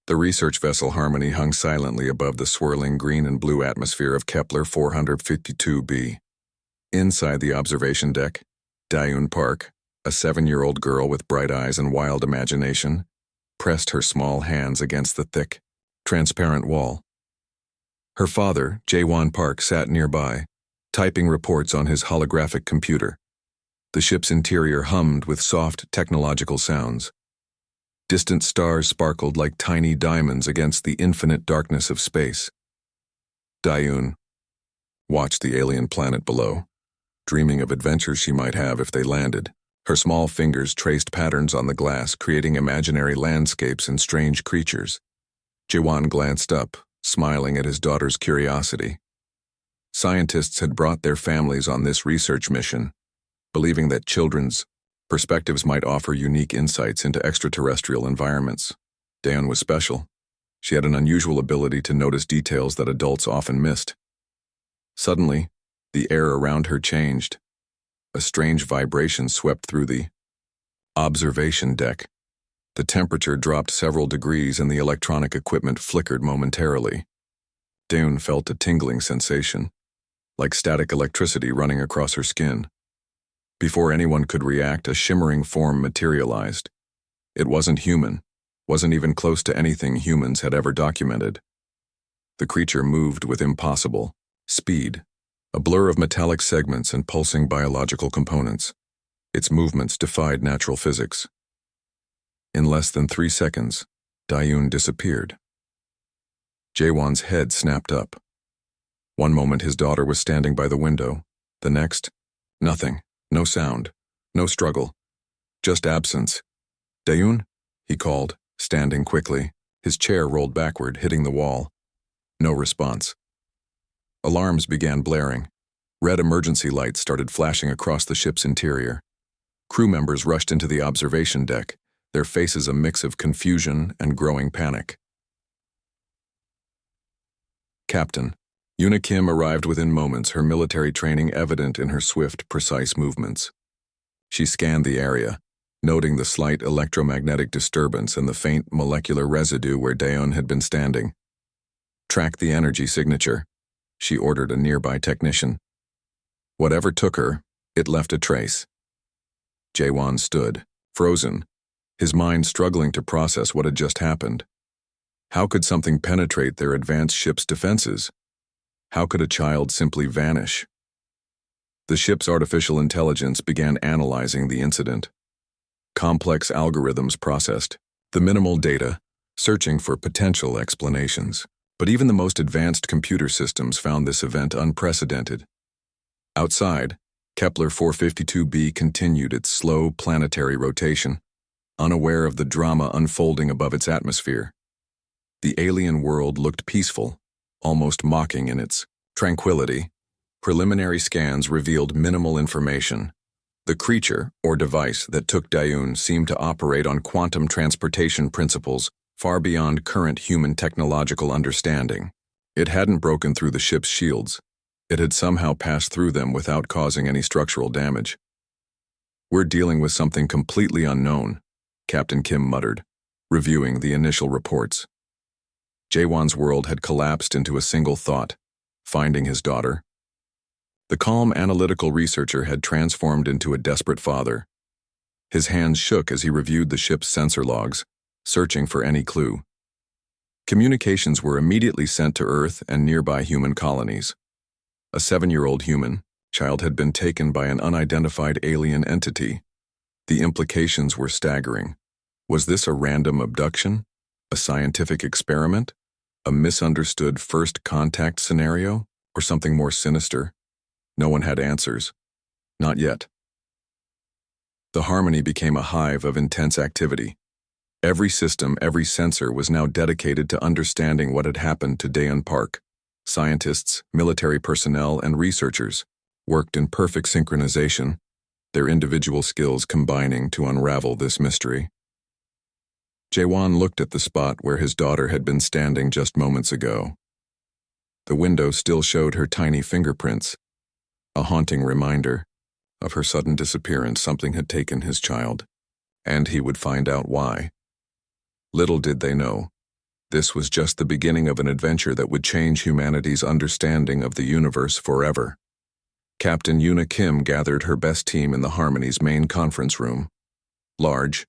The research vessel Harmony hung silently above the swirling green and blue atmosphere of Kepler 452b. Inside the observation deck, Dayun Park, a 7-year-old girl with bright eyes and wild imagination, pressed her small hands against the thick, transparent wall. Her father, Jaewon Park, sat nearby, typing reports on his holographic computer. The ship's interior hummed with soft, technological sounds. Distant stars sparkled like tiny diamonds against the infinite darkness of space. Dayun watched the alien planet below, dreaming of adventures she might have if they landed. Her small fingers traced patterns on the glass, creating imaginary landscapes and strange creatures. Jaewon glanced up, smiling at his daughter's curiosity. Scientists had brought their families on this research mission, believing that children's perspectives might offer unique insights into extraterrestrial environments. Dayun was special. She had an unusual ability to notice details that adults often missed. Suddenly, the air around her changed. A strange vibration swept through the observation deck. The temperature dropped several degrees and the electronic equipment flickered momentarily. Dayun felt a tingling sensation, like static electricity running across her skin. Before anyone could react, a shimmering form materialized. It wasn't human, wasn't even close to anything humans had ever documented. The creature moved with impossible speed, a blur of metallic segments and pulsing biological components. Its movements defied natural physics. In less than 3 seconds, Dayun disappeared. Jaewon's head snapped up. One moment his daughter was standing by the window, the next, nothing. No sound, no struggle, just absence. Dayun? He called, standing quickly. His chair rolled backward, hitting the wall. No response. Alarms began blaring. Red emergency lights started flashing across the ship's interior. Crew members rushed into the observation deck, their faces a mix of confusion and growing panic. Captain. Yuna Kim arrived within moments, her military training evident in her swift, precise movements. She scanned the area, noting the slight electromagnetic disturbance and the faint molecular residue where Dayun had been standing. Track the energy signature, she ordered a nearby technician. Whatever took her, it left a trace. Jaewon stood, frozen, his mind struggling to process what had just happened. How could something penetrate their advanced ship's defenses? How could a child simply vanish? The ship's artificial intelligence began analyzing the incident. Complex algorithms processed the minimal data, searching for potential explanations. But even the most advanced computer systems found this event unprecedented. Outside, Kepler 452b continued its slow planetary rotation, unaware of the drama unfolding above its atmosphere. The alien world looked peaceful, almost mocking in its tranquility. Preliminary scans revealed minimal information. The creature, or device, that took Dayun seemed to operate on quantum transportation principles far beyond current human technological understanding. It hadn't broken through the ship's shields. It had somehow passed through them without causing any structural damage. "We're dealing with something completely unknown," Captain Kim muttered, reviewing the initial reports. Jaewon's world had collapsed into a single thought: finding his daughter. The calm analytical researcher had transformed into a desperate father. His hands shook as he reviewed the ship's sensor logs, searching for any clue. Communications were immediately sent to Earth and nearby human colonies. A 7-year-old human child had been taken by an unidentified alien entity. The implications were staggering. Was this a random abduction? A scientific experiment? A misunderstood first contact scenario? Or something more sinister? No one had answers. Not yet. The Harmony became a hive of intense activity. Every system, every sensor was now dedicated to understanding what had happened to Dayun Park. Scientists, military personnel, and researchers worked in perfect synchronization, their individual skills combining to unravel this mystery. Jaewon looked at the spot where his daughter had been standing just moments ago. The window still showed her tiny fingerprints, a haunting reminder of her sudden disappearance. Something had taken his child, and he would find out why. Little did they know, This was just the beginning of an adventure that would change humanity's understanding of the universe forever. Captain Yuna Kim gathered her best team in the Harmony's main conference room. Large,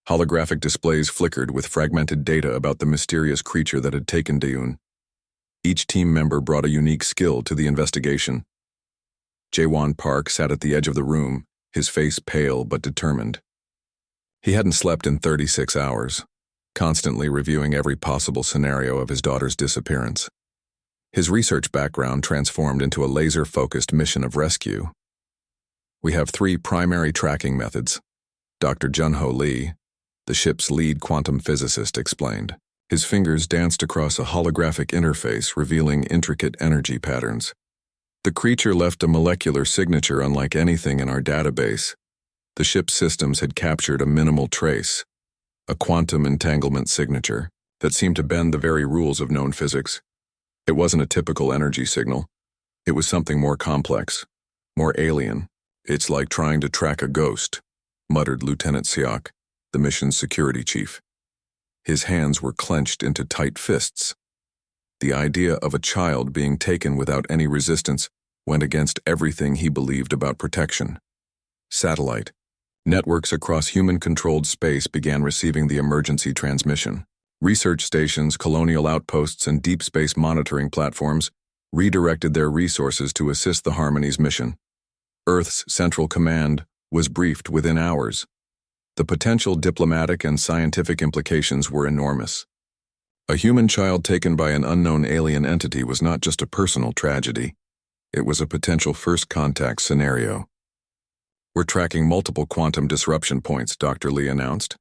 holographic displays flickered with fragmented data about the mysterious creature that had taken Daeun. Each team member brought a unique skill to the investigation. Jaewon Park sat at the edge of the room, his face pale but determined. He hadn't slept in 36 hours, constantly reviewing every possible scenario of his daughter's disappearance. His research background transformed into a laser-focused mission of rescue. We have 3 primary tracking methods, Dr. Junho Lee, the ship's lead quantum physicist, explained. His fingers danced across a holographic interface revealing intricate energy patterns. The creature left a molecular signature unlike anything in our database. The ship's systems had captured a minimal trace, a quantum entanglement signature that seemed to bend the very rules of known physics. It wasn't a typical energy signal. It was something more complex, more alien. "It's like trying to track a ghost," muttered Lieutenant Siak, the mission's security chief. His hands were clenched into tight fists. The idea of a child being taken without any resistance went against everything he believed about protection. Satellite. Networks across human-controlled space began receiving the emergency transmission. Research stations, colonial outposts, and deep space monitoring platforms redirected their resources to assist the Harmony's mission. Earth's Central Command was briefed within hours. The potential diplomatic and scientific implications were enormous. A human child taken by an unknown alien entity was not just a personal tragedy. It was a potential first contact scenario. "We're tracking multiple quantum disruption points," Dr. Lee announced.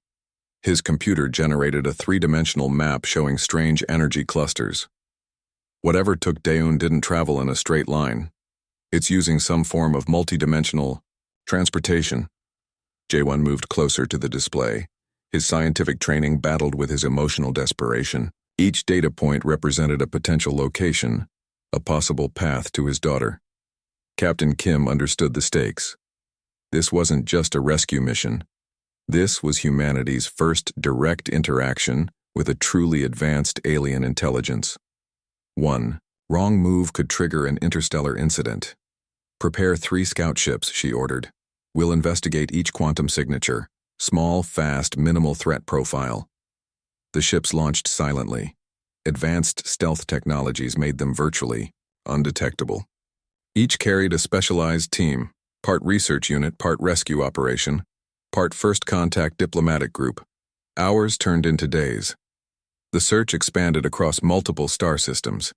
His computer generated a 3-dimensional map showing strange energy clusters. Whatever took Daeun didn't travel in a straight line. It's using some form of multidimensional transportation. Jaewon moved closer to the display. His scientific training battled with his emotional desperation. Each data point represented a potential location, a possible path to his daughter. Captain Kim understood the stakes. This wasn't just a rescue mission. This was humanity's first direct interaction with a truly advanced alien intelligence. 1. Wrong move could trigger an interstellar incident. "Prepare 3 scout ships," she ordered. "We'll investigate each quantum signature. Small, fast, minimal threat profile." The ships launched silently. Advanced stealth technologies made them virtually undetectable. Each carried a specialized team, part research unit, part rescue operation, part first contact diplomatic group. Hours turned into days. The search expanded across multiple star systems.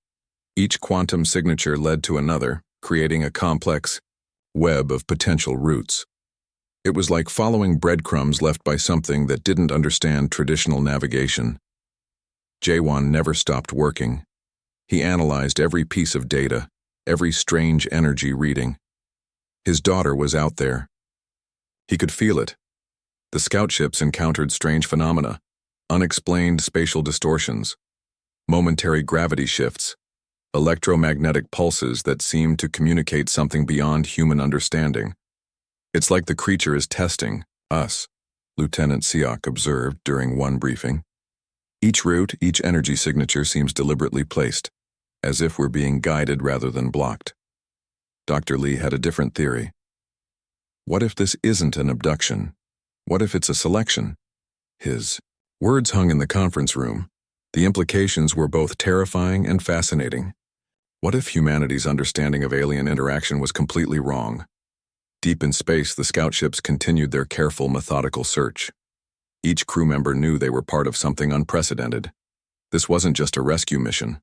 Each quantum signature led to another, creating a complex web of potential routes. It was like following breadcrumbs left by something that didn't understand traditional navigation. Jaewon never stopped working. He analyzed every piece of data, every strange energy reading. His daughter was out there. He could feel it. The scout ships encountered strange phenomena, unexplained spatial distortions, momentary gravity shifts, electromagnetic pulses that seemed to communicate something beyond human understanding. "It's like the creature is testing us," Lieutenant Siak observed during one briefing. "Each route, each energy signature seems deliberately placed, as if we're being guided rather than blocked." Dr. Lee had a different theory. What if this isn't an abduction? What if it's a selection? His words hung in the conference room. The implications were both terrifying and fascinating. What if humanity's understanding of alien interaction was completely wrong? Deep in space, the scout ships continued their careful, methodical search. Each crew member knew they were part of something unprecedented. This wasn't just a rescue mission.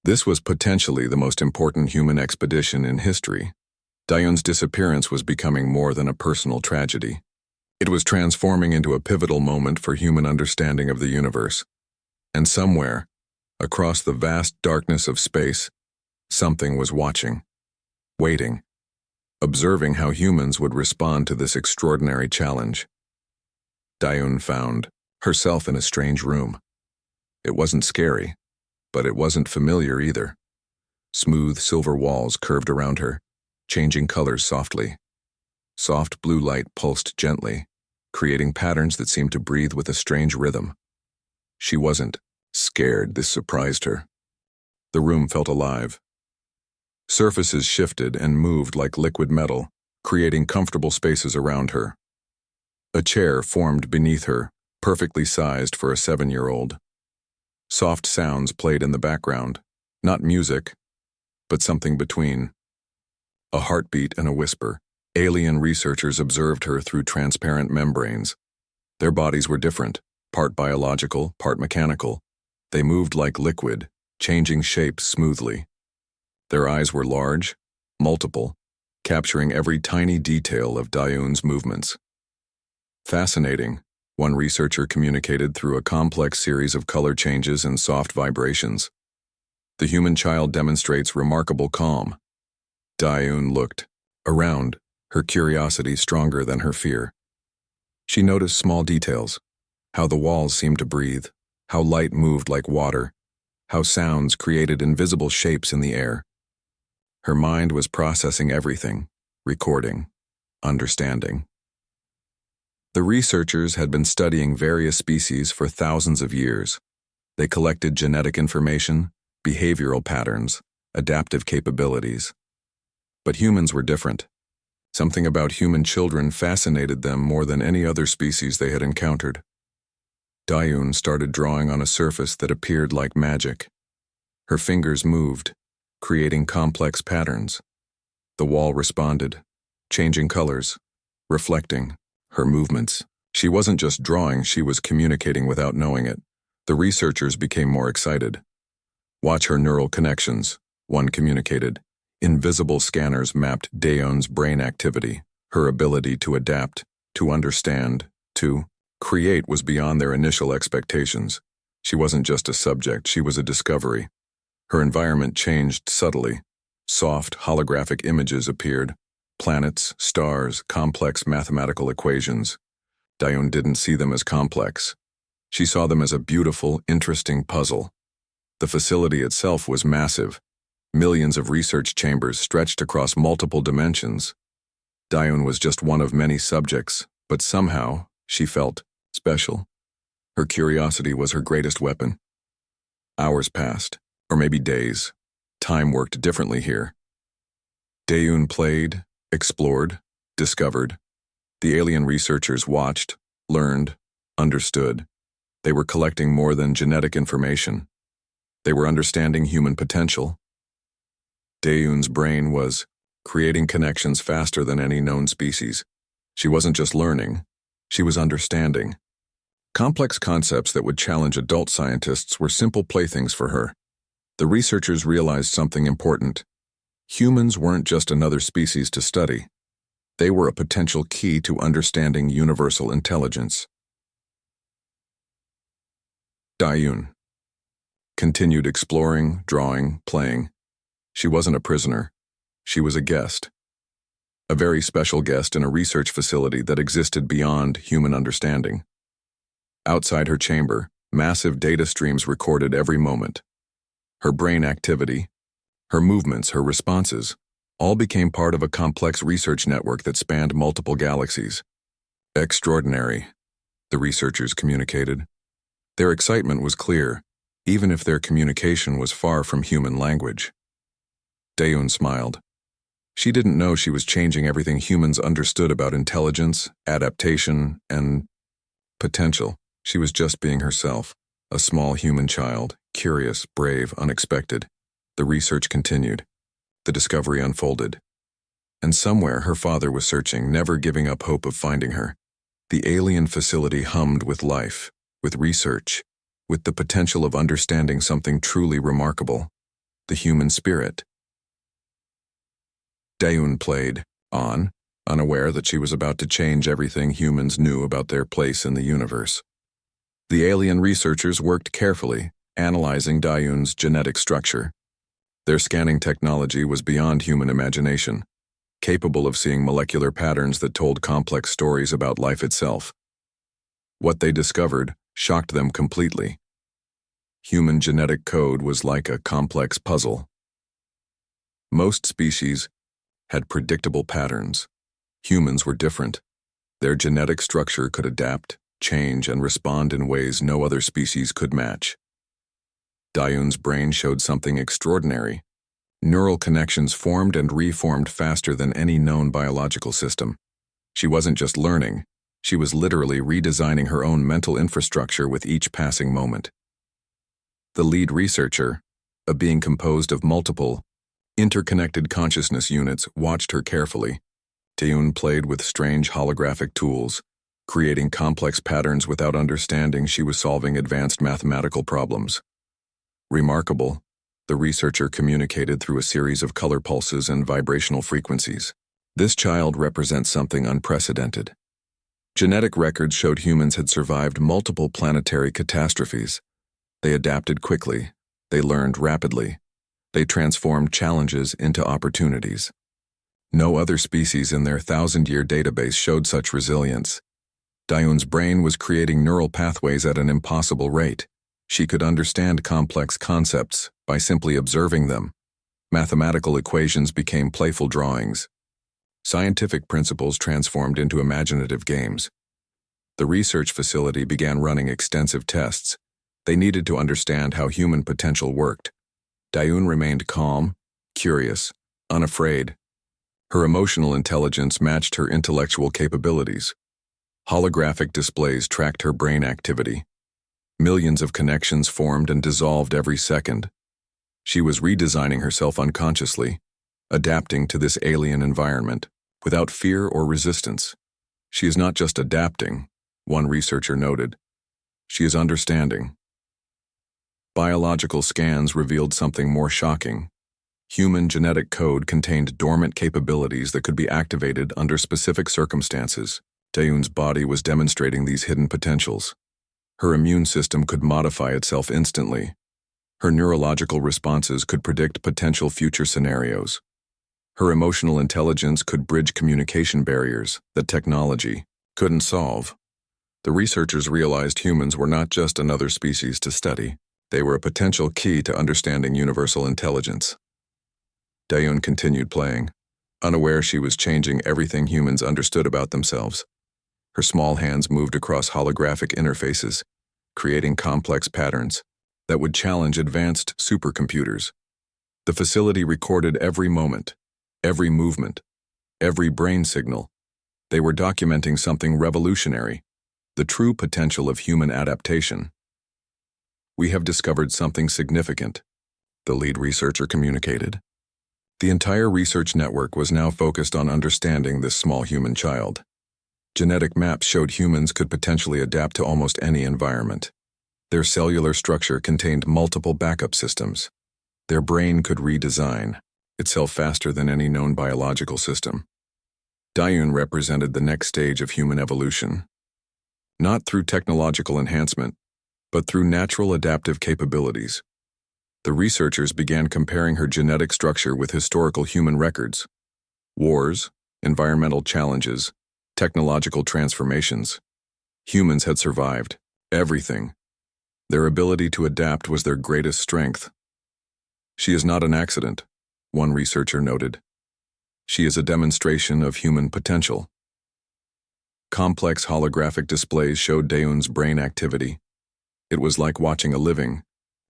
This was potentially the most important human expedition in history. Daeun's disappearance was becoming more than a personal tragedy. It was transforming into a pivotal moment for human understanding of the universe. And somewhere, across the vast darkness of space, something was watching, waiting, observing how humans would respond to this extraordinary challenge. Daeun found herself in a strange room. It wasn't scary, but it wasn't familiar either. Smooth silver walls curved around her, changing colors softly. Soft blue light pulsed gently, creating patterns that seemed to breathe with a strange rhythm. She wasn't Scared, this surprised her. The room felt alive. Surfaces shifted and moved like liquid metal, creating comfortable spaces around her. A chair formed beneath her, perfectly sized for a 7-year-old. Soft sounds played in the background, not music, but something between. A heartbeat and a whisper. Alien researchers observed her through transparent membranes. Their bodies were different, part biological, part mechanical. They moved like liquid, changing shapes smoothly. Their eyes were large, multiple, capturing every tiny detail of Dayun's movements. Fascinating, one researcher communicated through a complex series of color changes and soft vibrations. The human child demonstrates remarkable calm. Dayun looked around, her curiosity stronger than her fear. She noticed small details, how the walls seemed to breathe, how light moved like water, how sounds created invisible shapes in the air. Her mind was processing everything, recording, understanding. The researchers had been studying various species for thousands of years. They collected genetic information, behavioral patterns, adaptive capabilities. But humans were different. Something about human children fascinated them more than any other species they had encountered. Dayun started drawing on a surface that appeared like magic. Her fingers moved, creating complex patterns. The wall responded, changing colors, reflecting her movements. She wasn't just drawing, she was communicating without knowing it. The researchers became more excited. "Watch her neural connections," one communicated. Invisible scanners mapped Dayun's brain activity. Her ability to adapt, to understand, to create was beyond their initial expectations. She wasn't just a subject, she was a discovery. Her environment changed subtly. Soft, holographic images appeared. Planets, stars, complex mathematical equations. Dayun didn't see them as complex. She saw them as a beautiful, interesting puzzle. The facility itself was massive. Millions of research chambers stretched across multiple dimensions. Dayun was just one of many subjects, but somehow, she felt special. Her curiosity was her greatest weapon. Hours passed, or maybe days. Time worked differently here. Dayun played, explored, discovered. The alien researchers watched, learned, understood. They were collecting more than genetic information. They were understanding human potential. Dayun's brain was creating connections faster than any known species. She wasn't just learning, she was understanding. Complex concepts that would challenge adult scientists were simple playthings for her. The researchers realized something important. Humans weren't just another species to study. They were a potential key to understanding universal intelligence. Dayun continued exploring, drawing, playing. She wasn't a prisoner. She was a guest. A very special guest in a research facility that existed beyond human understanding. Outside her chamber, massive data streams recorded every moment. Her brain activity, her movements, her responses, all became part of a complex research network that spanned multiple galaxies. Extraordinary, the researchers communicated. Their excitement was clear, even if their communication was far from human language. Dayun smiled. She didn't know she was changing everything humans understood about intelligence, adaptation, and potential. She was just being herself, a small human child, curious, brave, unexpected. The research continued. The discovery unfolded. And somewhere her father was searching, never giving up hope of finding her. The alien facility hummed with life, with research, with the potential of understanding something truly remarkable, the human spirit. Dayun played on, unaware that she was about to change everything humans knew about their place in the universe. The alien researchers worked carefully, analyzing Dayun's genetic structure. Their scanning technology was beyond human imagination, capable of seeing molecular patterns that told complex stories about life itself. What they discovered shocked them completely. Human genetic code was like a complex puzzle. Most species had predictable patterns. Humans were different. Their genetic structure could adapt, change, and respond in ways no other species could match. Dayun's brain showed something extraordinary. Neural connections formed and reformed faster than any known biological system. She wasn't just learning, she was literally redesigning her own mental infrastructure with each passing moment. The lead researcher, a being composed of multiple, interconnected consciousness units, watched her carefully. Dayun played with strange holographic tools, creating complex patterns without understanding she was solving advanced mathematical problems. Remarkable, the researcher communicated through a series of color pulses and vibrational frequencies. This child represents something unprecedented. Genetic records showed humans had survived multiple planetary catastrophes. They adapted quickly, they learned rapidly, they transformed challenges into opportunities. No other species in their 1,000-year database showed such resilience. Dayun's brain was creating neural pathways at an impossible rate. She could understand complex concepts by simply observing them. Mathematical equations became playful drawings. Scientific principles transformed into imaginative games. The research facility began running extensive tests. They needed to understand how human potential worked. Dayun remained calm, curious, unafraid. Her emotional intelligence matched her intellectual capabilities. Holographic displays tracked her brain activity. Millions of connections formed and dissolved every second. She was redesigning herself unconsciously, adapting to this alien environment, without fear or resistance. She is not just adapting, one researcher noted. She is understanding. Biological scans revealed something more shocking. Human genetic code contained dormant capabilities that could be activated under specific circumstances. Dayun's body was demonstrating these hidden potentials. Her immune system could modify itself instantly. Her neurological responses could predict potential future scenarios. Her emotional intelligence could bridge communication barriers that technology couldn't solve. The researchers realized humans were not just another species to study. They were a potential key to understanding universal intelligence. Dayun continued playing, unaware she was changing everything humans understood about themselves. Her small hands moved across holographic interfaces, creating complex patterns that would challenge advanced supercomputers. The facility recorded every moment, every movement, every brain signal. They were documenting something revolutionary, the true potential of human adaptation. "We have discovered something significant," the lead researcher communicated. The entire research network was now focused on understanding this small human child. Genetic maps showed humans could potentially adapt to almost any environment. Their cellular structure contained multiple backup systems. Their brain could redesign itself faster than any known biological system. Dayun represented the next stage of human evolution. Not through technological enhancement, but through natural adaptive capabilities. The researchers began comparing her genetic structure with historical human records. Wars, environmental challenges, technological transformations. Humans had survived everything. Their ability to adapt was their greatest strength. "She is not an accident," one researcher noted. "She is a demonstration of human potential." Complex holographic displays showed Dayun's brain activity. It was like watching a living,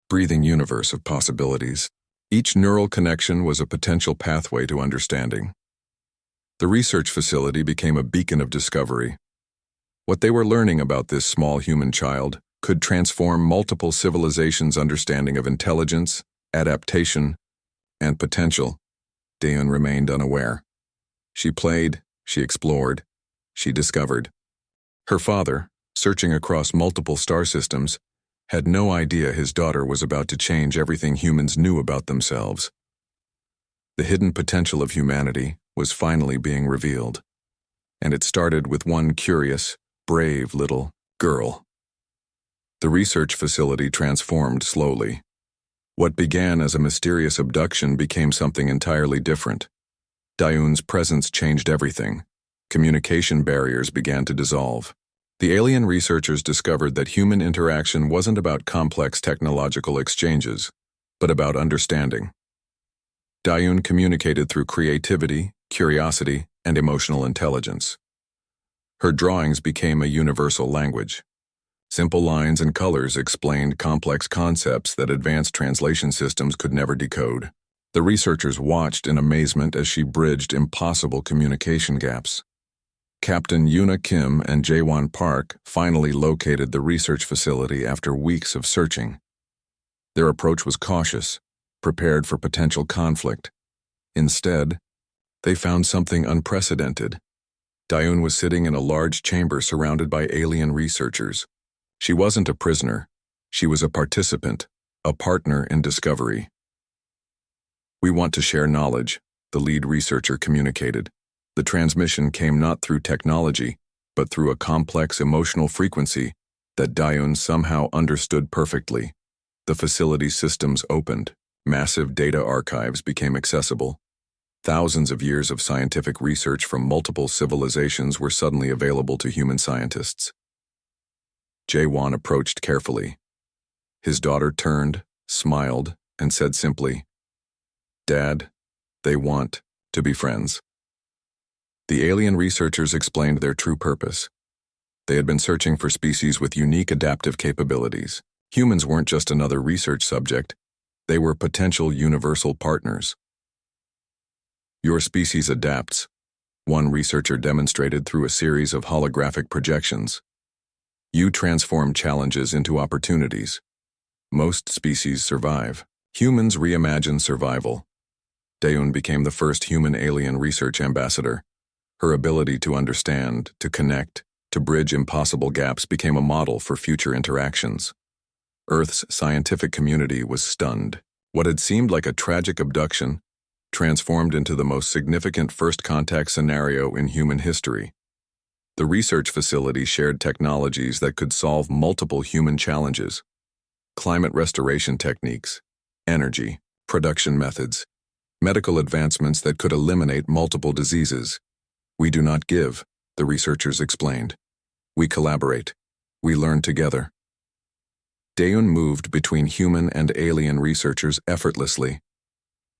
breathing universe of possibilities. Each neural connection was a potential pathway to understanding. The research facility became a beacon of discovery. What they were learning about this small human child could transform multiple civilizations' understanding of intelligence, adaptation, and potential. Dayun remained unaware. She played, she explored, she discovered. Her father, searching across multiple star systems, had no idea his daughter was about to change everything humans knew about themselves. The hidden potential of humanity was finally being revealed. And it started with one curious, brave little girl. The research facility transformed slowly. What began as a mysterious abduction became something entirely different. Dayun's presence changed everything. Communication barriers began to dissolve. The alien researchers discovered that human interaction wasn't about complex technological exchanges, but about understanding. Dayun communicated through creativity, curiosity, and emotional intelligence. Her drawings became a universal language. Simple lines and colors explained complex concepts that advanced translation systems could never decode. The researchers watched in amazement as she bridged impossible communication gaps. Captain Yuna Kim and Jaewon Park finally located the research facility after weeks of searching. Their approach was cautious, prepared for potential conflict. Instead, they found something unprecedented. Daeun was sitting in a large chamber surrounded by alien researchers. She wasn't a prisoner. She was a participant, a partner in discovery. "We want to share knowledge," the lead researcher communicated. The transmission came not through technology, but through a complex emotional frequency that Daeun somehow understood perfectly. The facility's systems opened. Massive data archives became accessible. Thousands of years of scientific research from multiple civilizations were suddenly available to human scientists. Jaewon approached carefully. His daughter turned, smiled, and said simply, "Dad, they want to be friends." The alien researchers explained their true purpose. They had been searching for species with unique adaptive capabilities. Humans weren't just another research subject. They were potential universal partners. "Your species adapts," one researcher demonstrated through a series of holographic projections. "You transform challenges into opportunities. Most species survive. Humans reimagine survival." Daeun became the first human-alien research ambassador. Her ability to understand, to connect, to bridge impossible gaps became a model for future interactions. Earth's scientific community was stunned. What had seemed like a tragic abduction transformed into the most significant first contact scenario in human history. The research facility shared technologies that could solve multiple human challenges: climate restoration techniques, energy, production methods, medical advancements that could eliminate multiple diseases. "We do not give," the researchers explained. "We collaborate. We learn together." Daeun moved between human and alien researchers effortlessly.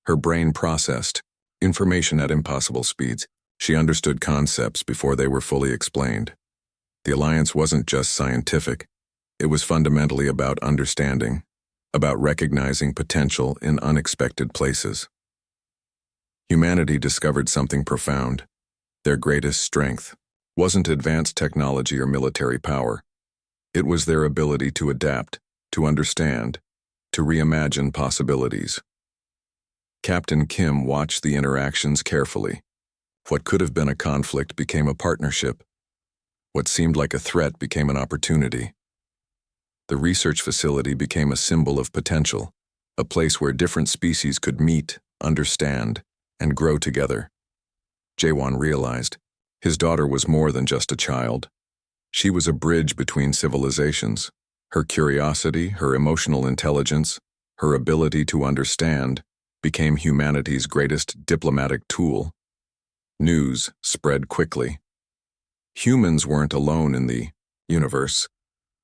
Her brain processed information at impossible speeds. She understood concepts before they were fully explained. The alliance wasn't just scientific. It was fundamentally about understanding, about recognizing potential in unexpected places. Humanity discovered something profound. Their greatest strength wasn't advanced technology or military power. It was their ability to adapt, to understand, to reimagine possibilities. Captain Kim watched the interactions carefully. What could have been a conflict became a partnership. What seemed like a threat became an opportunity. The research facility became a symbol of potential, a place where different species could meet, understand, and grow together. Jaewon realized his daughter was more than just a child. She was a bridge between civilizations. Her curiosity, her emotional intelligence, her ability to understand became humanity's greatest diplomatic tool. News spread quickly. Humans weren't alone in the universe,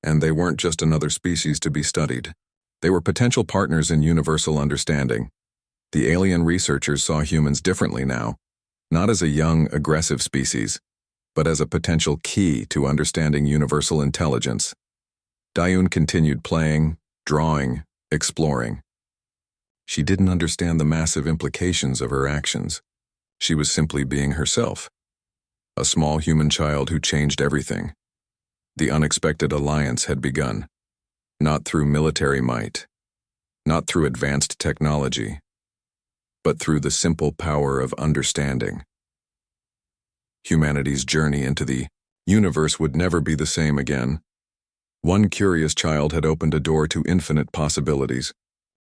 and they weren't just another species to be studied. They were potential partners in universal understanding. The alien researchers saw humans differently now, not as a young, aggressive species, but as a potential key to understanding universal intelligence. Daeun continued playing, drawing, exploring. She didn't understand the massive implications of her actions. She was simply being herself, a small human child who changed everything. The unexpected alliance had begun, not through military might, not through advanced technology, but through the simple power of understanding. Humanity's journey into the universe would never be the same again. One curious child had opened a door to infinite possibilities.